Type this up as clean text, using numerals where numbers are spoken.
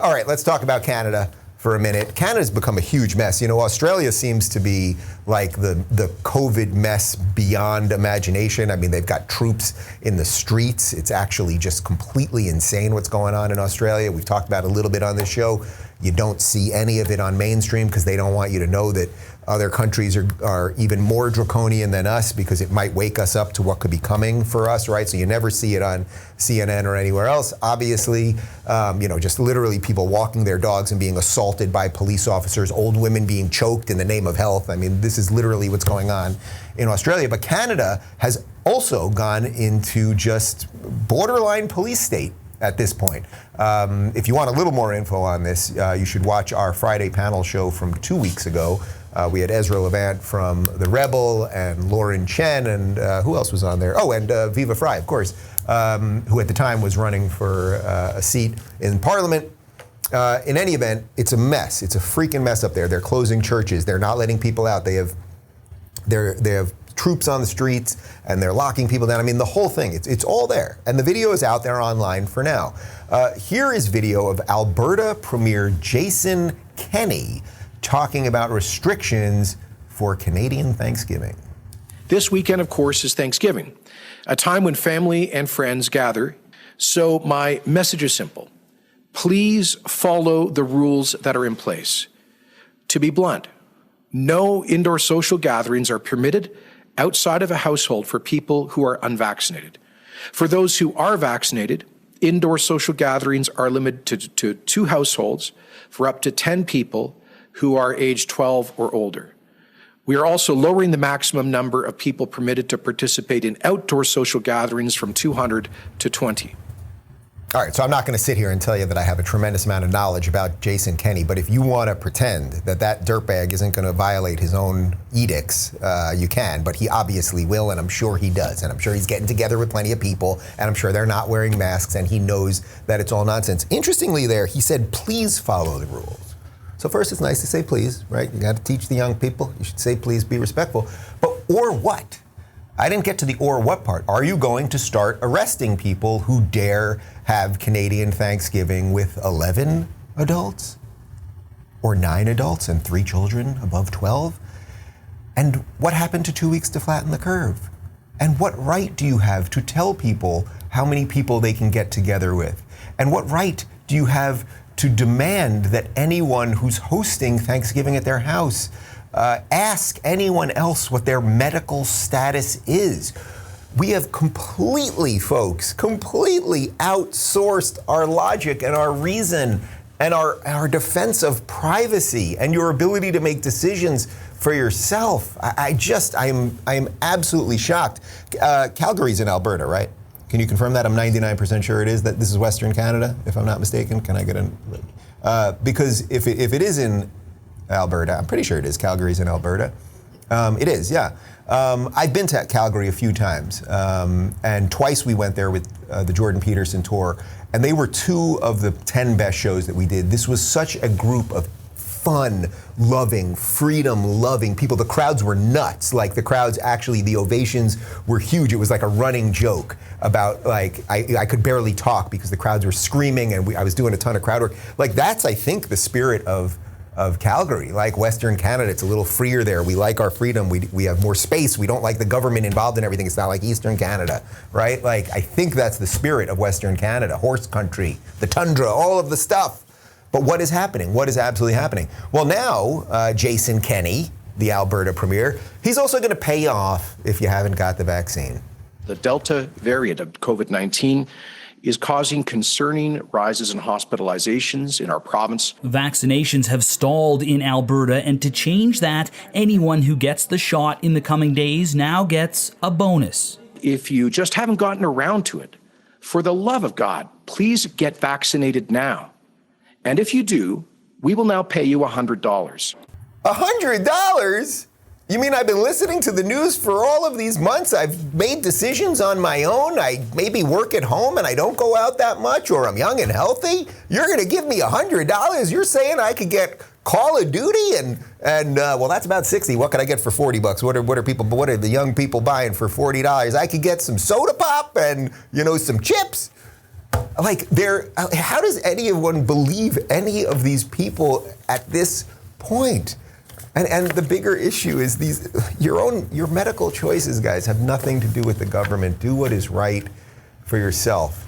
All right, let's talk about Canada for a minute. Canada's become a huge mess. You know, Australia seems to be like the COVID mess beyond imagination. I mean, they've got troops in the streets. It's actually just completely insane what's going on in Australia. We've talked about it a little bit on this show. You don't see any of it on mainstream because they don't want you to know that other countries are even more draconian than us because it might wake us up to what could be coming for us, right? So you never see it on CNN or anywhere else. Obviously, just literally people walking their dogs and being assaulted by police officers, old women being choked in the name of health. I mean, this is literally what's going on in Australia. But Canada has also gone into just borderline police state at this point. If you want a little more info on this, you should watch our Friday panel show from 2 weeks ago. We had Ezra Levant from The Rebel and Lauren Chen and who else was on there? Oh, and Viva Fry, of course, who at the time was running for a seat in Parliament. In any event, it's a mess. It's a freaking mess up there. They're closing churches. They're not letting people out. They have troops on the streets and they're locking people down. I mean, the whole thing, it's all there. And the video is out there online for now. Here is video of Alberta Premier Jason Kenney talking about restrictions for Canadian Thanksgiving. This weekend, of course, is Thanksgiving, a time when family and friends gather. So my message is simple. Please follow the rules that are in place. To be blunt, no indoor social gatherings are permitted outside of a household for people who are unvaccinated. For those who are vaccinated, indoor social gatherings are limited to 2 households for up to 10 people who are age 12 or older. We are also lowering the maximum number of people permitted to participate in outdoor social gatherings from 200 to 20. All right, so I'm not going to sit here and tell you that I have a tremendous amount of knowledge about Jason Kenney, but if you want to pretend that dirtbag isn't going to violate his own edicts, you can, but he obviously will, and I'm sure he does, and I'm sure he's getting together with plenty of people, and I'm sure they're not wearing masks, and he knows that it's all nonsense. Interestingly there, he said, please follow the rules. So first, it's nice to say please, right? You got to teach the young people. You should say please, be respectful. But or what? I didn't get to the or what part. Are you going to start arresting people who dare have Canadian Thanksgiving with 11 adults? Or 9 adults and 3 children above 12? And what happened to 2 weeks to flatten the curve? And what right do you have to tell people how many people they can get together with? And what right do you have to demand that anyone who's hosting Thanksgiving at their house ask anyone else what their medical status is? We have completely outsourced our logic and our reason and our defense of privacy and your ability to make decisions for yourself. I'm absolutely shocked. Calgary's in Alberta, right? Can you confirm that? I'm 99% sure it is, that this is Western Canada, if I'm not mistaken. Can I get because if it is in Alberta, I'm pretty sure it is. Calgary's in Alberta. It is, yeah. I've been to Calgary a few times, and twice we went there with the Jordan Peterson tour, and they were 2 of the 10 best shows that we did. This was such a group of fun-loving, freedom-loving people. The crowds were nuts. Like the crowds, actually, the ovations were huge. It was like a running joke about, like, I could barely talk because the crowds were screaming, and I was doing a ton of crowd work. Like, that's, I think, the spirit of Calgary. Like Western Canada, it's a little freer there. We like our freedom. We have more space. We don't like the government involved in everything. It's not like Eastern Canada, right? Like, I think that's the spirit of Western Canada. Horse country, the tundra, all of the stuff. But what is happening? What is absolutely happening? Well, now, Jason Kenney, the Alberta Premier, he's also going to pay you off if you haven't got the vaccine. The Delta variant of COVID-19 is causing concerning rises in hospitalizations in our province. Vaccinations have stalled in Alberta, and to change that, anyone who gets the shot in the coming days now gets a bonus. If you just haven't gotten around to it, for the love of God, please get vaccinated now. And if you do, we will now pay you $100. $100? You mean I've been listening to the news for all of these months? I've made decisions on my own. I maybe work at home and I don't go out that much, or I'm young and healthy. You're going to give me $100? You're saying I could get Call of Duty and well, that's about 60. What could I get for 40 bucks? What are the young people buying for $40? I could get some soda pop and, some chips. Like, how does anyone believe any of these people at this point? And the bigger issue is your medical choices, guys, have nothing to do with the government. Do what is right for yourself.